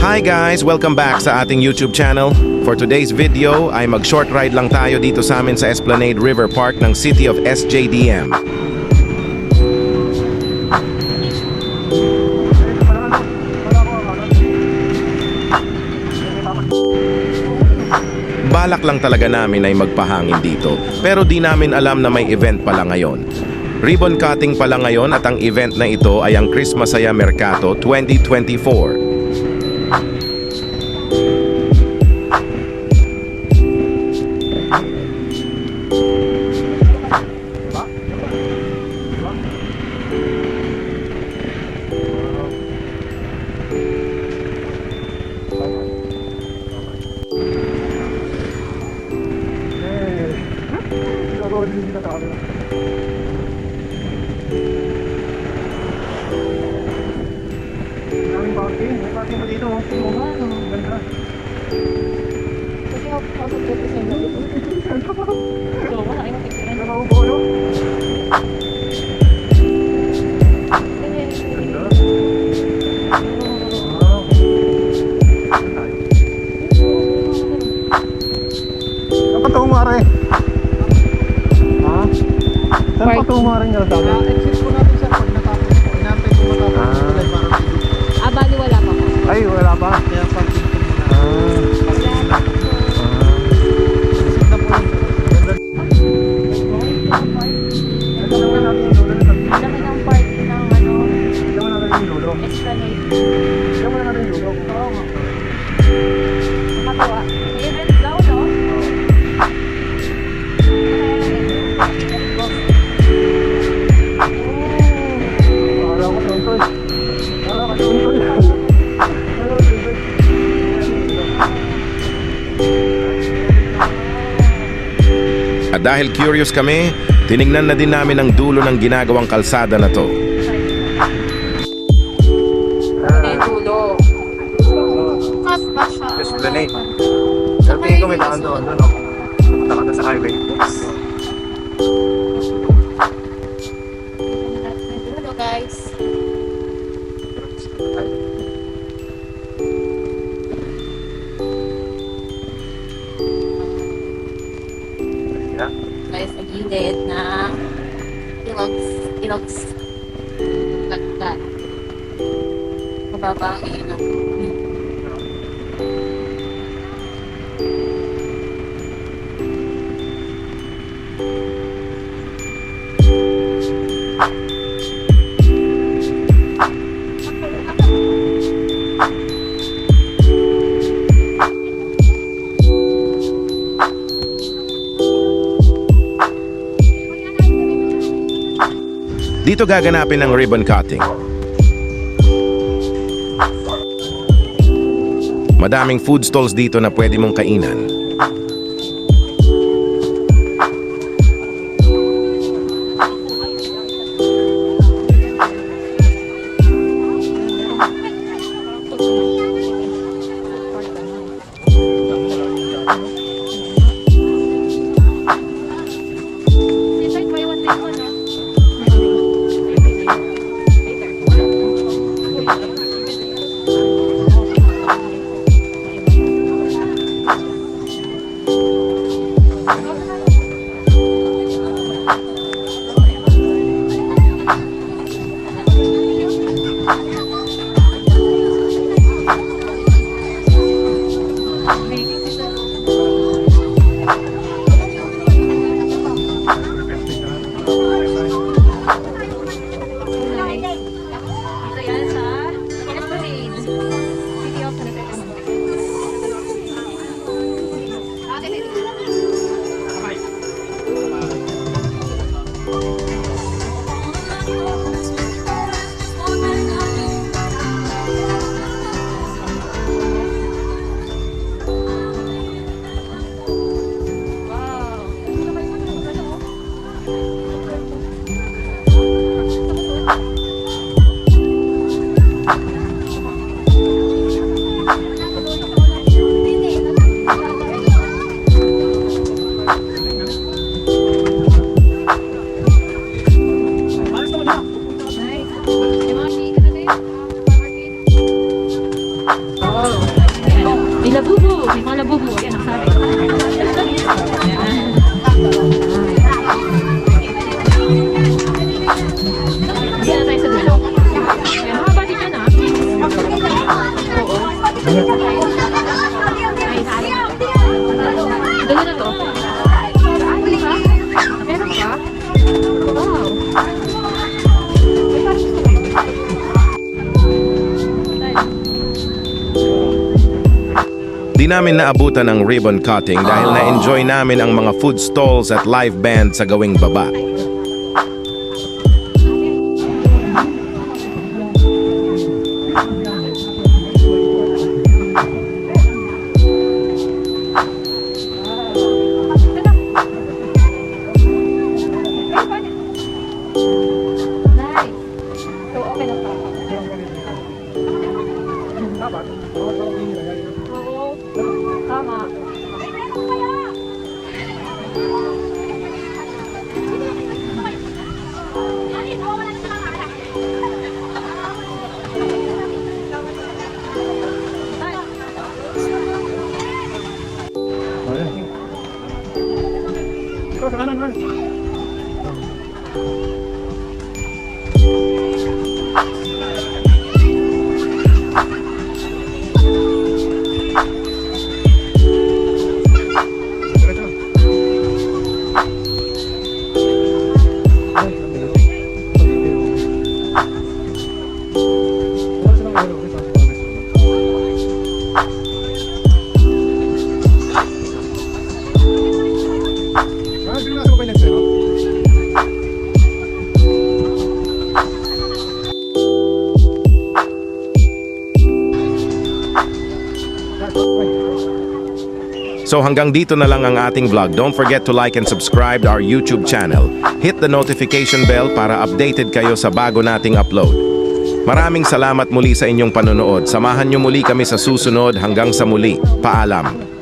Hi guys! Welcome back sa ating YouTube channel. For today's video ay mag-short ride lang tayo dito sa amin sa Esplanade River Park ng City of SJDM. Balak lang talaga namin ay magpahangin dito, pero di namin alam na may event pala ngayon. Ribbon cutting pala ngayon at ang event na ito ay ang Chris Masaya Mercato 2024. Saan pa tumaring nga sa amin? Exit po natin sir pag natapos po. Inantay ko matapos yung kulay para dito. Bali wala pa po. Ay, wala pa. Kaya parking ko muna. Exit na po lang. Laki ng party ng ano, Diyan mo natin yung lulo. Esplanade. Diyan mo natin yung lulo. Oo nga. Nakatawa. May event daw, no? Wala ko tuntoy. Wala ko tuntoy. At dahil curious kami, tiningnan na din namin ang dulo ng ginagawang kalsada na to. May dulo. Mas ba siya? Esplanade. Pero tingin ko may daan doon. Doon ako. Punta ka na sa highway. Hello guys. Guys, sa gilid na ilogs lagkat. Mababa ang ilog. Dito gaganapin ang ribbon cutting. Madaming food stalls dito na pwede mong kainan. Di namin naabutan ang ribbon cutting dahil na-enjoy namin ang mga food stalls at live band sa gawing baba. Nice. So, okay na pa. Oo. Tama. Ikaw sa kanan, man. So hanggang dito na lang ang ating vlog. Don't forget to like and subscribe our YouTube channel. Hit the notification bell para updated kayo sa bago nating upload. Maraming salamat muli sa inyong panonood. Samahan niyo muli kami sa susunod. Hanggang sa muli. Paalam.